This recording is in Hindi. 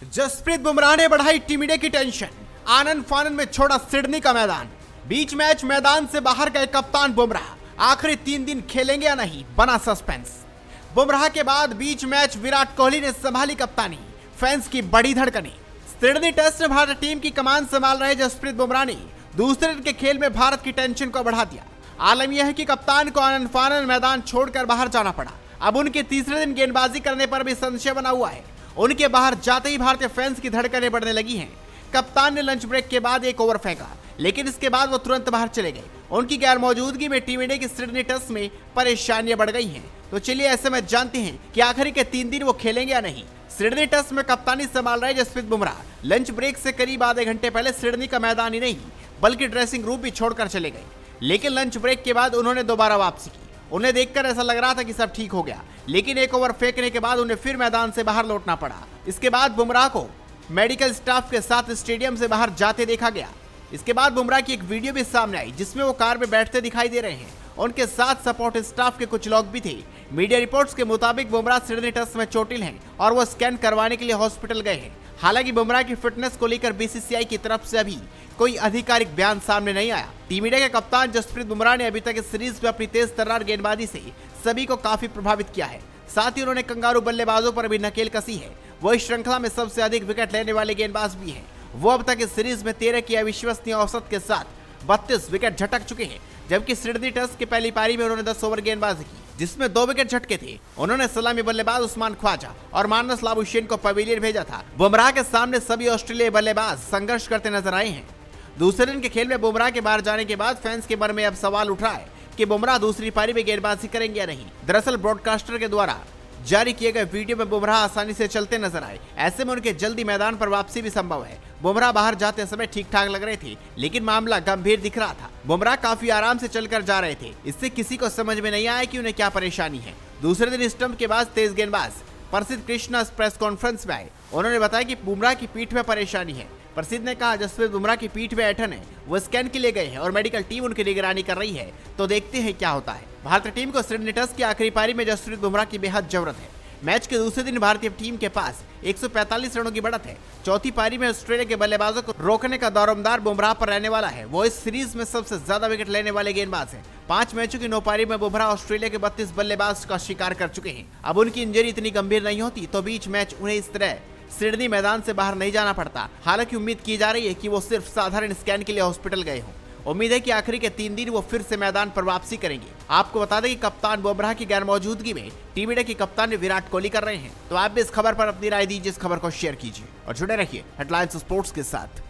जसप्रीत बुमराह ने बढ़ाई टीम इंडिया की टेंशन, आनन फानन में छोड़ा सिडनी का मैदान। बीच मैच मैदान से बाहर गए कप्तान बुमराह, आखिरी 3 दिन खेलेंगे या नहीं, बना सस्पेंस। बुमराह के बाद बीच मैच विराट कोहली ने संभाली कप्तानी, फैंस की बड़ी धड़कने। सिडनी टेस्ट में भारत टीम की कमान संभाल रहे जसप्रीत बुमराह ने दूसरे दिन के खेल में भारत की टेंशन को बढ़ा दिया। आलम यह है कि कप्तान को आनन फानन मैदान छोड़कर बाहर जाना पड़ा। अब उनके तीसरे दिन गेंदबाजी करने पर भी संशय बना हुआ है। उनके बाहर जाते ही भारतीय फैंस की धड़कनें बढ़ने लगी हैं। कप्तान ने लंच ब्रेक के बाद एक ओवर फेंका, लेकिन इसके बाद वो तुरंत बाहर चले गए। उनकी गैर मौजूदगी में टीम इंडिया की सिडनी टेस्ट में परेशानियां बढ़ गई हैं। तो चलिए ऐसे में जानते हैं कि आखिरी के 3 दिन वो खेलेंगे या नहीं। सिडनी टेस्ट में कप्तानी संभाल रहे जसप्रीत बुमराह लंच ब्रेक से करीब आधे घंटे पहले सिडनी का मैदान ही नहीं बल्कि ड्रेसिंग रूम भी छोड़कर चले गए, लेकिन लंच ब्रेक के बाद उन्होंने दोबारा वापसी की। उन्हें देखकर ऐसा लग रहा था कि सब ठीक हो गया, लेकिन एक ओवर फेंकने के बाद उन्हें फिर मैदान से बाहर लौटना पड़ा। इसके बाद बुमराह को मेडिकल स्टाफ के साथ स्टेडियम से बाहर जाते देखा गया। इसके बाद बुमराह की एक वीडियो भी सामने आई जिसमें वो कार में बैठते दिखाई दे रहे हैं। उनके साथ सपोर्ट स्टाफ के कुछ लोग भी थे। मीडिया रिपोर्ट्स के मुताबिक बुमराह सिडनी टेस्ट में चोटिल हैं और वो स्कैन करवाने के लिए हॉस्पिटल गए हैं। हालांकि बुमराह की फिटनेस को लेकर बीसीसीआई की तरफ से अभी कोई आधिकारिक बयान सामने नहीं आया। टीम इंडिया के कप्तान जसप्रीत बुमराह ने अभी तक इस सीरीज में अपनी तेज तर्रार गेंदबाजी से सभी को काफी प्रभावित किया है। साथ ही उन्होंने कंगारू बल्लेबाजों पर भी नकेल कसी है। वो इस श्रृंखला में सबसे अधिक विकेट लेने वाले गेंदबाज भी हैं। वो अब तक इस सीरीज में 13 की अविश्वसनीय औसत के साथ 32 विकेट झटक चुके हैं, जबकि सिडनी टेस्ट की पहली पारी में उन्होंने 10 ओवर गेंदबाजी की जिसमें 2 विकेट झटके थे। उन्होंने सलामी बल्लेबाज उस्मान ख्वाजा और मानस लाबुशेन को पवेलियन भेजा था। बुमराह के सामने सभी ऑस्ट्रेलियाई बल्लेबाज संघर्ष करते नजर आए हैं। दूसरे दिन के खेल में बुमराह के बाहर जाने के बाद फैंस के मन में अब सवाल उठ रहा है कि बुमराह दूसरी पारी में गेंदबाजी करेंगे या नहीं। दरअसल ब्रॉडकास्टर के द्वारा जारी किए गए वीडियो में बुमराह आसानी से चलते नजर आए। ऐसे में उनके जल्दी मैदान पर वापसी भी संभव है। बुमराह बाहर जाते समय ठीक ठाक लग रहे थे, लेकिन मामला गंभीर दिख रहा था। बुमराह काफी आराम से चलकर जा रहे थे। इससे किसी को समझ में नहीं आया कि उन्हें क्या परेशानी है। दूसरे दिन स्टंप के बाद तेज गेंदबाज प्रसिद्ध कृष्णा प्रेस कॉन्फ्रेंस में आए। उन्होंने बताया कि बुमराह की पीठ में परेशानी है। प्रसिद्ध ने कहा जसप्रीत बुमराह की पीठ में ऐंठन है, वो स्कैन के लिए गए हैं और मेडिकल टीम उनकी निगरानी कर रही है, तो देखते हैं क्या होता है। भारतीय टीम को सिडनी टेस्ट की आखिरी पारी में जसप्रीत बुमराह की बेहद जरूरत है। मैच के दूसरे दिन भारतीय टीम के पास 145 रनों की बढ़त है। चौथी पारी में ऑस्ट्रेलिया के बल्लेबाजों को रोकने का दारोमदार बुमराह पर रहने वाला है। वो इस सीरीज में सबसे ज्यादा विकेट लेने वाले गेंदबाज हैं। 5 मैचों की 9 पारी में बुमराह ऑस्ट्रेलिया के 32 बल्लेबाज का शिकार कर चुके हैं। अब उनकी इंजरी इतनी गंभीर नहीं होती तो बीच मैच उन्हें इस तरह सिडनी मैदान से बाहर नहीं जाना पड़ता। हालांकि उम्मीद की जा रही है कि वो सिर्फ साधारण स्कैन के लिए हॉस्पिटल गए हों। उम्मीद है कि आखिरी के 3 दिन वो फिर से मैदान पर वापसी करेंगे। आपको बता दें कि कप्तान बुमराह की गैर मौजूदगी में टीम इंडिया की कप्तान विराट कोहली कर रहे हैं। तो आप भी इस खबर पर अपनी राय दीजिए, इस खबर को शेयर कीजिए और जुड़े रहिए हेडलाइंस स्पोर्ट्स के साथ।